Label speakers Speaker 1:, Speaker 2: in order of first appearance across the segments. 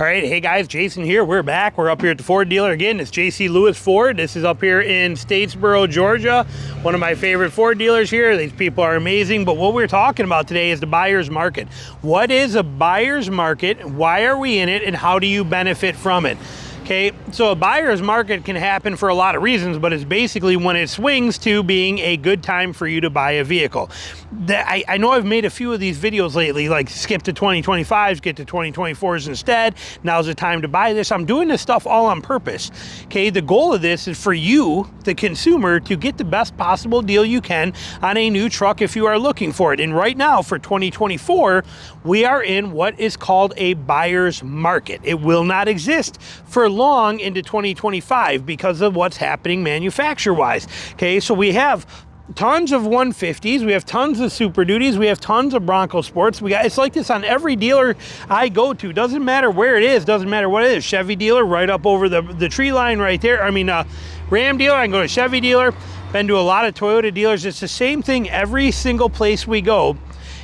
Speaker 1: All right, hey guys, Jason here. We're back. We're up here at the Ford dealer again. It's J.C. Lewis Ford. This is up here in Statesboro, Georgia. One of my favorite Ford dealers here. These people are amazing. But what we're talking about today is the buyer's market. What is a buyer's market? Why are we in it? And how do you benefit from it? Okay, so a buyer's market can happen for a lot of reasons, but it's basically when it swings to being a good time for you to buy a vehicle. I know I've made a few of these videos lately, like skip to 2025s, get to 2024s instead. Now's the time to buy this. I'm doing this stuff all on purpose. Okay, the goal of this is for you, the consumer, to get the best possible deal you can on a new truck if you are looking for it. And right now for 2024, we are in what is called a buyer's market. It will not exist for long into 2025 because of what's happening manufacturer-wise. Okay, so we have tons of 150s, we have tons of Super Duties, we have tons of Bronco Sports. It's like this on every dealer I go to. Doesn't matter where it is, doesn't matter what it is. Chevy dealer right up over the tree line right there. Ram dealer, I can go to Chevy dealer. Been to a lot of Toyota dealers. It's the same thing every single place we go.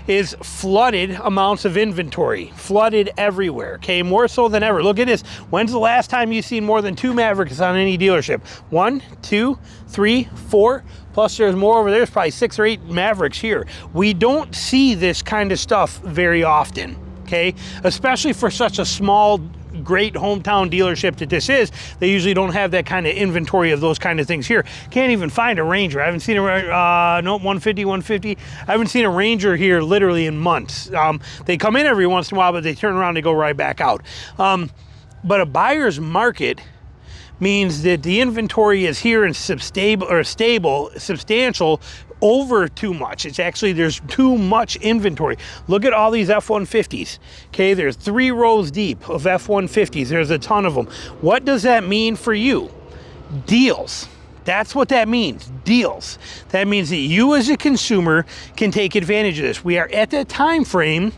Speaker 1: Is flooded amounts of inventory, flooded everywhere, okay, more so than ever. Look at this. When's the last time you've seen more than 2 Mavericks on any dealership? 1, 2, 3, 4, plus there's more over there. There's probably 6 or 8 Mavericks here. We don't see this kind of stuff very often, okay, especially for such a small, great hometown dealership that this is. They usually don't have that kind of inventory of those kind of things here. Can't even find a Ranger. I haven't seen a no 150. I haven't seen a Ranger here literally in months. They come in every once in a while, but they turn around and go right back out. But a buyer's market means that the inventory is here and substantial over too much. It's actually, there's too much inventory. Look at all these F-150s. Okay, there's 3 rows deep of F-150s. There's a ton of them. What does that mean for you? Deals. That's what that means, deals. That means that you as a consumer can take advantage of this. We are at that time frame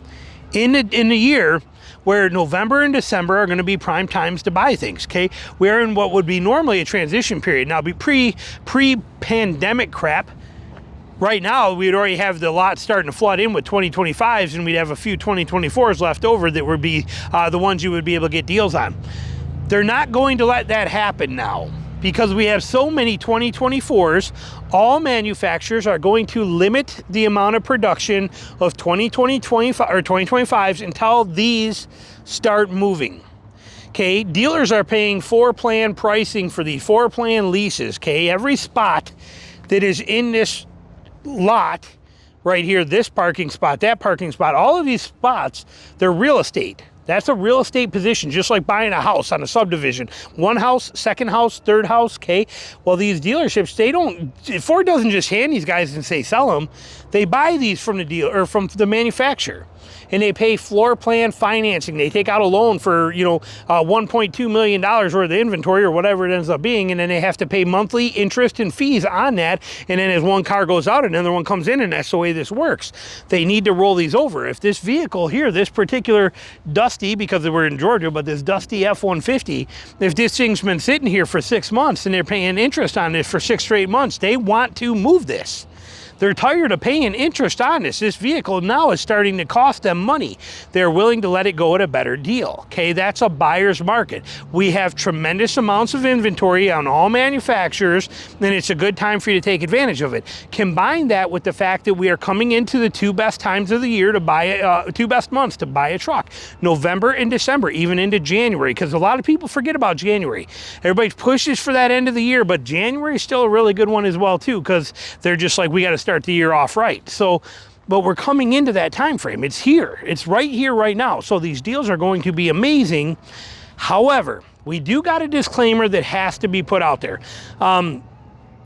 Speaker 1: in the year where November and December are going to be prime times to buy things, okay? We're in what would be normally a transition period. Now, be pre-pandemic crap. Right now, we'd already have the lot starting to flood in with 2025s, and we'd have a few 2024s left over that would be the ones you would be able to get deals on. They're not going to let that happen now because we have so many 2024s. All manufacturers are going to limit the amount of production of 2025s until these start moving. Okay, dealers are paying floor plan pricing for these floor plan leases. Okay, every spot that is in this lot right here, this parking spot, that parking spot, all of these spots, they're real estate. That's a real estate position, just like buying a house on a subdivision. One house, second house, third house, okay? Well, these dealerships, Ford doesn't just hand these guys and say sell them. They buy these from the dealer or from the manufacturer. And they pay floor plan financing. They take out a loan for, $1.2 million worth of inventory or whatever it ends up being, and then they have to pay monthly interest and fees on that. And then as one car goes out, another one comes in, and that's the way this works. They need to roll these over. If this vehicle here, this particular dusty, because we're in Georgia, but this dusty F-150, if this thing's been sitting here for 6 months and they're paying interest on this for 6 straight months, they want to move this. They're tired of paying interest on this. This vehicle now is starting to cost them money. They're willing to let it go at a better deal. Okay, that's a buyer's market. We have tremendous amounts of inventory on all manufacturers, and it's a good time for you to take advantage of it. Combine that with the fact that we are coming into the 2 best times of the year to buy 2 best months to buy a truck. November and December, even into January, because a lot of people forget about January. Everybody pushes for that end of the year, but January is still a really good one as well too, because they're just like, we got to start the year off right. So, but we're coming into that time frame. It's here. It's right here, right now. So these deals are going to be amazing. However, we do got a disclaimer that has to be put out there.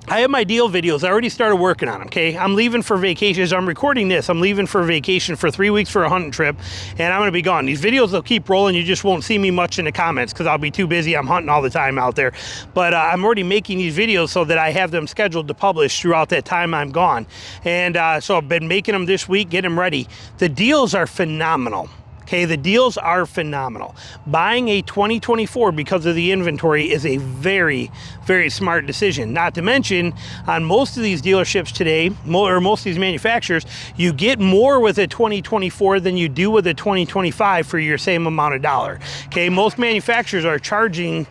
Speaker 1: I have my deal videos. I already started working on them, okay? I'm leaving for vacation. As I'm recording this, I'm leaving for vacation for 3 weeks for a hunting trip, and I'm going to be gone. These videos will keep rolling. You just won't see me much in the comments because I'll be too busy. I'm hunting all the time out there. But I'm already making these videos so that I have them scheduled to publish throughout that time I'm gone. And so I've been making them this week, getting them ready. The deals are phenomenal. Okay, the deals are phenomenal. Buying a 2024 because of the inventory is a very, very smart decision. Not to mention, on most of these dealerships today, or most of these manufacturers, you get more with a 2024 than you do with a 2025 for your same amount of dollar. Okay, most manufacturers are charging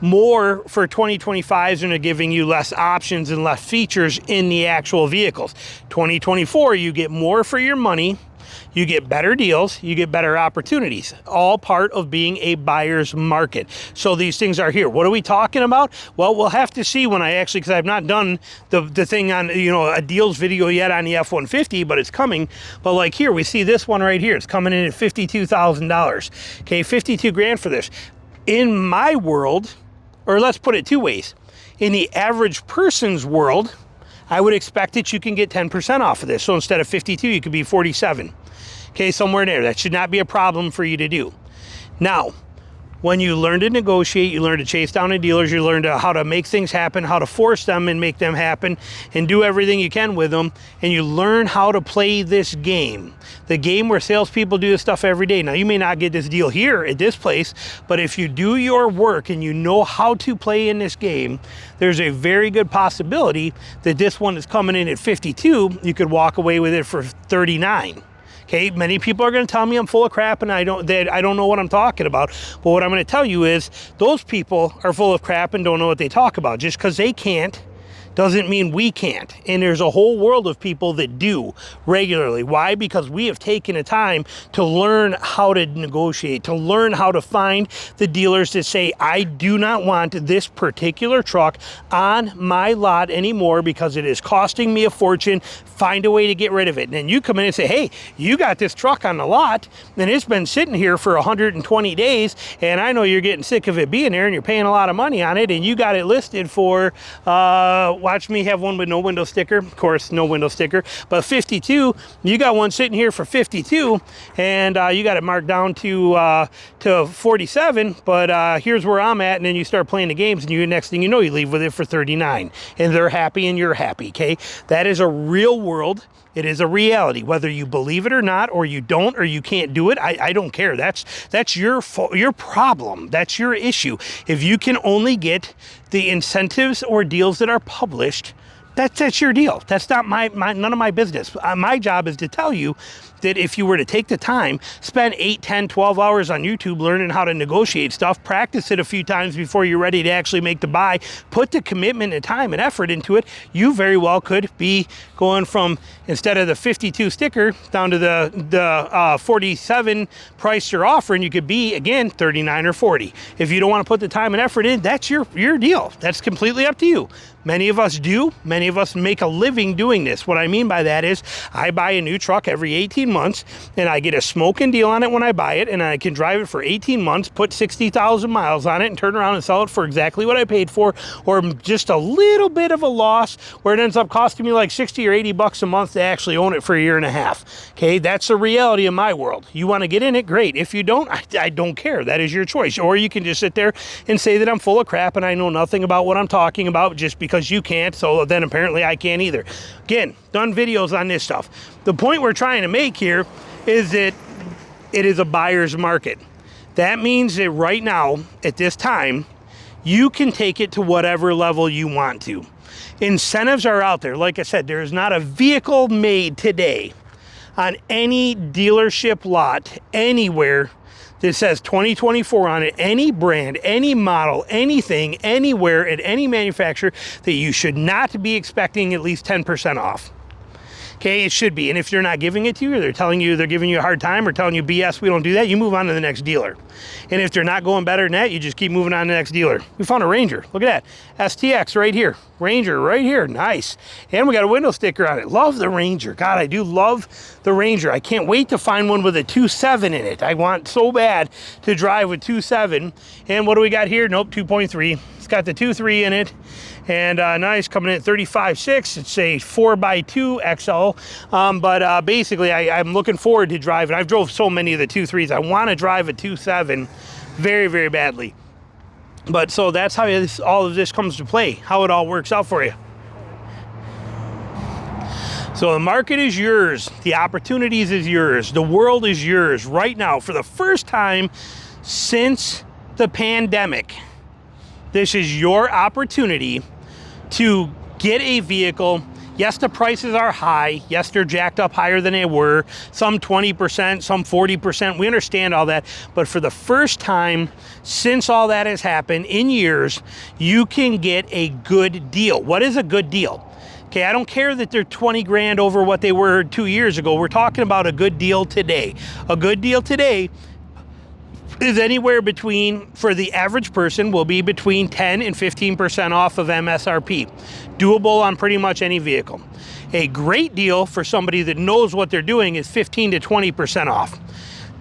Speaker 1: more for 2025s and are giving you less options and less features in the actual vehicles. 2024, you get more for your money. You get better deals, you get better opportunities, all part of being a buyer's market. So these things are here. What are we talking about? Well, we'll have to see when I actually, because I've not done the thing on, you know, a deals video yet on the F-150, but it's coming. But like here, we see this one right here. It's coming in at $52,000. Okay, 52 grand for this. In my world, or let's put it two ways. In the average person's world, I would expect that you can get 10% off of this. So instead of 52, you could be 47. Okay, somewhere in there. That should not be a problem for you to do. Now, when you learn to negotiate, you learn to chase down the dealers, you learn how to make things happen, how to force them and make them happen, and do everything you can with them, and you learn how to play this game. The game where salespeople do this stuff every day. Now, you may not get this deal here at this place, but if you do your work and you know how to play in this game, there's a very good possibility that this one is coming in at 52, you could walk away with it for 39. Okay, many people are going to tell me I'm full of crap and I don't know what I'm talking about. But what I'm going to tell you is those people are full of crap and don't know what they talk about. Just because they can't doesn't mean we can't. And there's a whole world of people that do regularly. Why? Because we have taken the time to learn how to negotiate, to learn how to find the dealers that say, I do not want this particular truck on my lot anymore because it is costing me a fortune. Find a way to get rid of it. And then you come in and say, hey, you got this truck on the lot and it's been sitting here for 120 days and I know you're getting sick of it being there and you're paying a lot of money on it and you got it listed for, watch me have one with no window sticker. Of course, no window sticker, but 52, you got one sitting here for 52 and you got it marked down to 47, but here's where I'm at. And then you start playing the games and you, next thing you know, you leave with it for 39 and they're happy and you're happy. Okay. That is a real world. It is a reality, whether you believe it or not, or you don't, or you can't do it. I don't care. That's your problem. That's your issue. If you can only get the incentives or deals that are published, that's your deal. That's not none of my business. My job is to tell you that if you were to take the time, spend 8, 10, 12 hours on YouTube learning how to negotiate stuff, practice it a few times before you're ready to actually make the buy, put the commitment and time and effort into it, you very well could be going from, instead of the 52 sticker down to the 47 price you're offering, you could be, again, 39 or 40. If you don't want to put the time and effort in, that's your deal. That's completely up to you. Many of us do. Many of us make a living doing this. What I mean by that is I buy a new truck every 18 months and I get a smoking deal on it when I buy it and I can drive it for 18 months, put 60,000 miles on it and turn around and sell it for exactly what I paid for, or just a little bit of a loss where it ends up costing me like 60 or 80 bucks a month to actually own it for a year and a half. Okay, that's the reality of my world. You want to get in it, great. If you don't, I don't care. That is your choice. Or you can just sit there and say that I'm full of crap and I know nothing about what I'm talking about just because you can't, so then apparently I can't either. Again, done videos on this stuff. The point we're trying to make here is that it is a buyer's market. That means that right now, at this time, you can take it to whatever level you want to. Incentives are out there. Like I said, there is not a vehicle made today on any dealership lot anywhere that says 2024 on it, any brand, any model, anything, anywhere, at any manufacturer, that you should not be expecting at least 10% off. Okay, it should be. And if they're not giving it to you, or they're telling you they're giving you a hard time or telling you BS, we don't do that, you move on to the next dealer. And if they're not going better than that, you just keep moving on to the next dealer. We found a Ranger. Look at that. STX right here. Ranger right here. Nice. And we got a window sticker on it. Love the Ranger. God, I do love the Ranger. I can't wait to find one with a 2.7 in it. I want so bad to drive with 2.7. And what do we got here? Nope, 2.3. It's got the 2.3 in it. And nice, coming in at 35.6. It's a 4x2 XL. But basically, I'm looking forward to driving. I've drove so many of the 2.3s. I want to drive a 2.7 very, very badly. But so that's how all of this comes to play, how it all works out for you. So the market is yours. The opportunities is yours. The world is yours right now. For the first time since the pandemic, this is your opportunity to get a vehicle. Yes, the prices are high. Yes, they're jacked up higher than they were. Some 20%, some 40%. We understand all that. But for the first time since all that has happened in years, you can get a good deal. What is a good deal? Okay, I don't care that they're 20 grand over what they were 2 years ago. We're talking about a good deal today. A good deal today is anywhere between, for the average person, will be between 10 and 15% off of MSRP. Doable on pretty much any vehicle. A great deal for somebody that knows what they're doing is 15 to 20% off.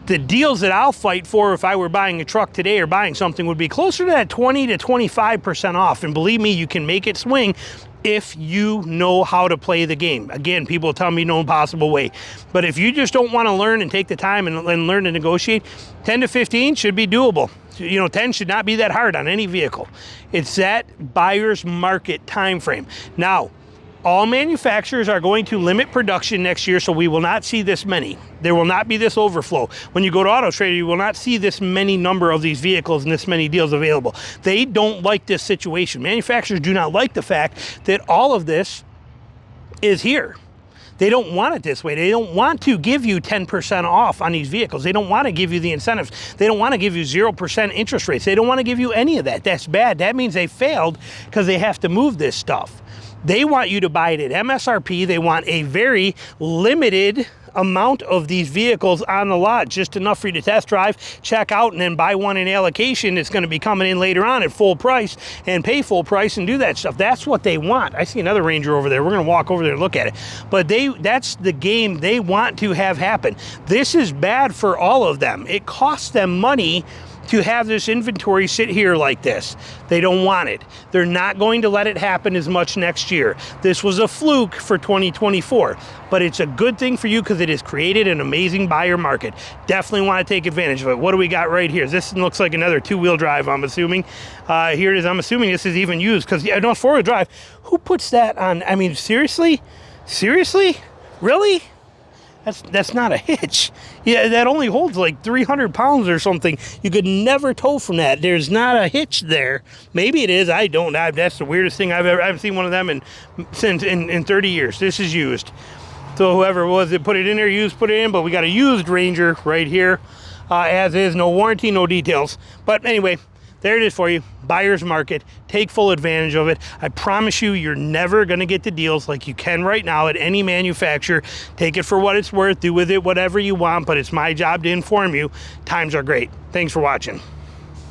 Speaker 1: The deals that I'll fight for if I were buying a truck today or buying something would be closer to that 20 to 25% off. And believe me, you can make it swing if you know how to play the game. Again, people tell me no possible way. But if you just don't want to learn and take the time and learn to negotiate, 10 to 15 should be doable. 10 should not be that hard on any vehicle. It's that buyer's market time frame. Now, all manufacturers are going to limit production next year, so we will not see this many. There will not be this overflow. When you go to Auto Trader, you will not see this many number of these vehicles and this many deals available. They don't like this situation. Manufacturers do not like the fact that all of this is here. They don't want it this way. They don't want to give you 10% off on these vehicles. They don't want to give you the incentives. They don't want to give you 0% interest rates. They don't want to give you any of that. That's bad. That means they failed because they have to move this stuff. They want you to buy it at MSRP. They want a very limited amount of these vehicles on the lot, just enough for you to test drive, check out, and then buy one in allocation that's going to be coming in later on at full price and pay full price and do that stuff. That's what they want. I see another Ranger over there. We're going to walk over there and look at it. But that's the game they want to have happen. This is bad for all of them. It costs them money to have this inventory sit here like this. They don't want it. They're not going to let it happen as much next year. This was a fluke for 2024, but it's a good thing for you because it has created an amazing buyer market. Definitely want to take advantage of it. What do we got right here? This looks like another two-wheel drive, I'm assuming. Here it is. I'm assuming this is even used because, yeah, no, four-wheel drive. Who puts that on? I mean, seriously? Seriously? Really? That's not a hitch. Yeah, that only holds like 300 pounds or something. You could never tow from that. There's not a hitch there. Maybe it is. I don't. That's the weirdest thing I haven't seen one of them in 30 years. This is used. So whoever it was that put it in there, used, put it in. But we got a used Ranger right here, as is. No warranty, no details. But anyway, there it is for you. Buyer's market. Take full advantage of it. I promise you, you're never going to get the deals like you can right now at any manufacturer. Take it for what it's worth. Do with it whatever you want, but it's my job to inform you. Times are great. Thanks for watching.